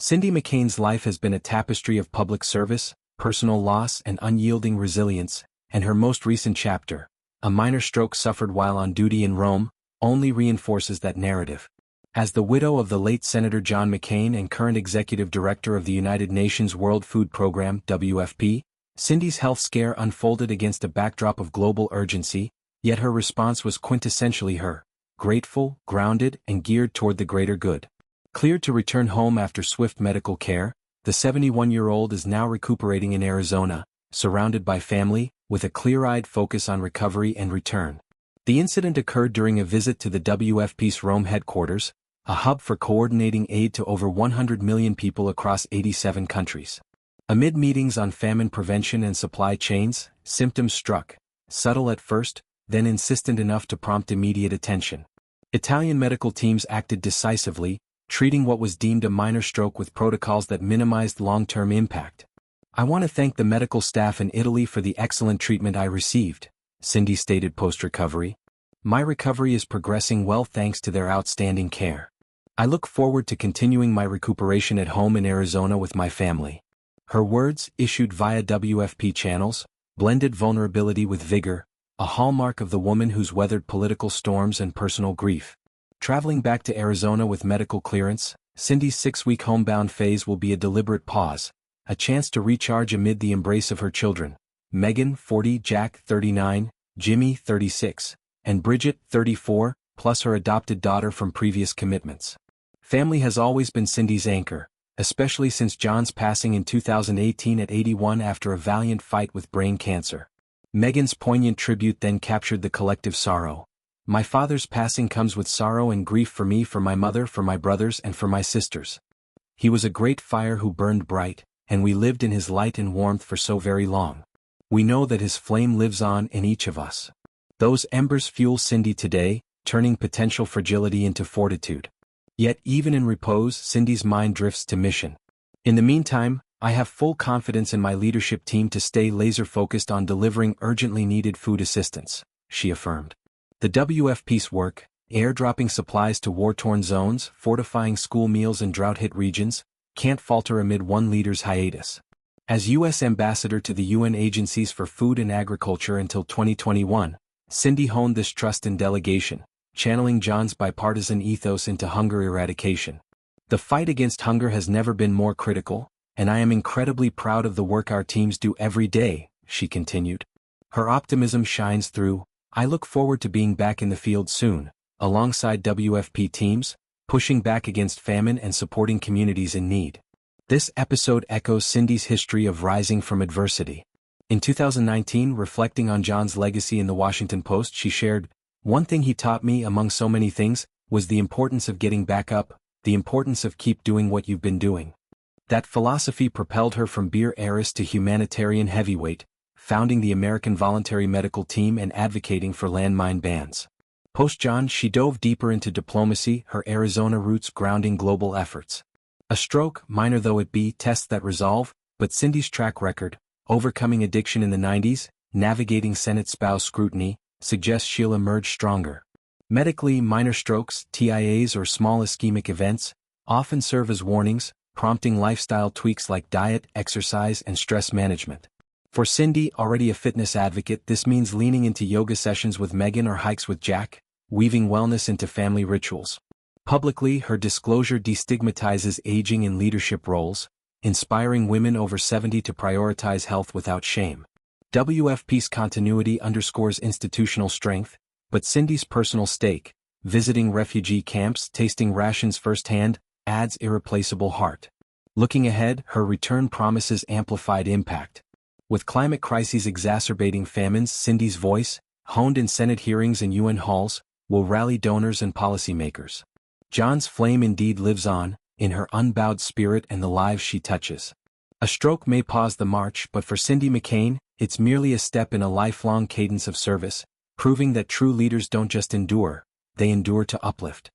Cindy McCain's life has been a tapestry of public service, personal loss and unyielding resilience, and her most recent chapter, a minor stroke suffered while on duty in Rome, only reinforces that narrative. As the widow of the late Senator John McCain and current executive director of the United Nations World Food Programme (WFP), Cindy's health scare unfolded against a backdrop of global urgency, yet her response was quintessentially her, grateful, grounded, and geared toward the greater good. Cleared to return home after swift medical care, the 71-year-old is now recuperating in Arizona, surrounded by family, with a clear-eyed focus on recovery and return. The incident occurred during a visit to the WFP's Rome headquarters, a hub for coordinating aid to over 100 million people across 87 countries. Amid meetings on famine prevention and supply chains, symptoms struck, subtle at first, then insistent enough to prompt immediate attention. Italian medical teams acted decisively, treating what was deemed a minor stroke with protocols that minimized long-term impact. "I want to thank the medical staff in Italy for the excellent treatment I received," Cindy stated post-recovery. "My recovery is progressing well thanks to their outstanding care. I look forward to continuing my recuperation at home in Arizona with my family." Her words, issued via WFP channels, blended vulnerability with vigor, a hallmark of the woman who's weathered political storms and personal grief. Traveling back to Arizona with medical clearance, Cindy's 6-week homebound phase will be a deliberate pause, a chance to recharge amid the embrace of her children, Meghan, 40, Jack, 39, Jimmy, 36, and Bridget, 34, plus her adopted daughter from previous commitments. Family has always been Cindy's anchor, especially since John's passing in 2018 at 81 after a valiant fight with brain cancer. Meghan's poignant tribute then captured the collective sorrow. "My father's passing comes with sorrow and grief for me, for my mother, for my brothers, and for my sisters. He was a great fire who burned bright, and we lived in his light and warmth for so very long. We know that his flame lives on in each of us." Those embers fuel Cindy today, turning potential fragility into fortitude. Yet even in repose, Cindy's mind drifts to mission. "In the meantime, I have full confidence in my leadership team to stay laser-focused on delivering urgently needed food assistance," she affirmed. The WFP's work, airdropping supplies to war-torn zones, fortifying school meals in drought-hit regions, can't falter amid one leader's hiatus. As U.S. ambassador to the UN agencies for food and agriculture until 2021, Cindy honed this trust in delegation, channeling John's bipartisan ethos into hunger eradication. "The fight against hunger has never been more critical, and I am incredibly proud of the work our teams do every day," she continued. Her optimism shines through. "I look forward to being back in the field soon, alongside WFP teams, pushing back against famine and supporting communities in need." This episode echoes Cindy's history of rising from adversity. In 2019, reflecting on John's legacy in the Washington Post, she shared, "One thing he taught me, among so many things, was the importance of getting back up, the importance of keep doing what you've been doing." That philosophy propelled her from beer heiress to humanitarian heavyweight, founding the American Voluntary Medical Team and advocating for landmine bans. Post-John, she dove deeper into diplomacy, her Arizona roots grounding global efforts. A stroke, minor though it be, tests that resolve, but Cindy's track record, overcoming addiction in the 90s, navigating Senate spouse scrutiny, suggests she'll emerge stronger. Medically, minor strokes, TIAs or small ischemic events, often serve as warnings, prompting lifestyle tweaks like diet, exercise, and stress management. For Cindy, already a fitness advocate, this means leaning into yoga sessions with Meghan or hikes with Jack, weaving wellness into family rituals. Publicly, her disclosure destigmatizes aging in leadership roles, inspiring women over 70 to prioritize health without shame. WFP's continuity underscores institutional strength, but Cindy's personal stake, visiting refugee camps, tasting rations firsthand, adds irreplaceable heart. Looking ahead, her return promises amplified impact. With climate crises exacerbating famines, Cindy's voice, honed in Senate hearings and UN halls, will rally donors and policymakers. John's flame indeed lives on, in her unbowed spirit and the lives she touches. A stroke may pause the march, but for Cindy McCain, it's merely a step in a lifelong cadence of service, proving that true leaders don't just endure, they endure to uplift.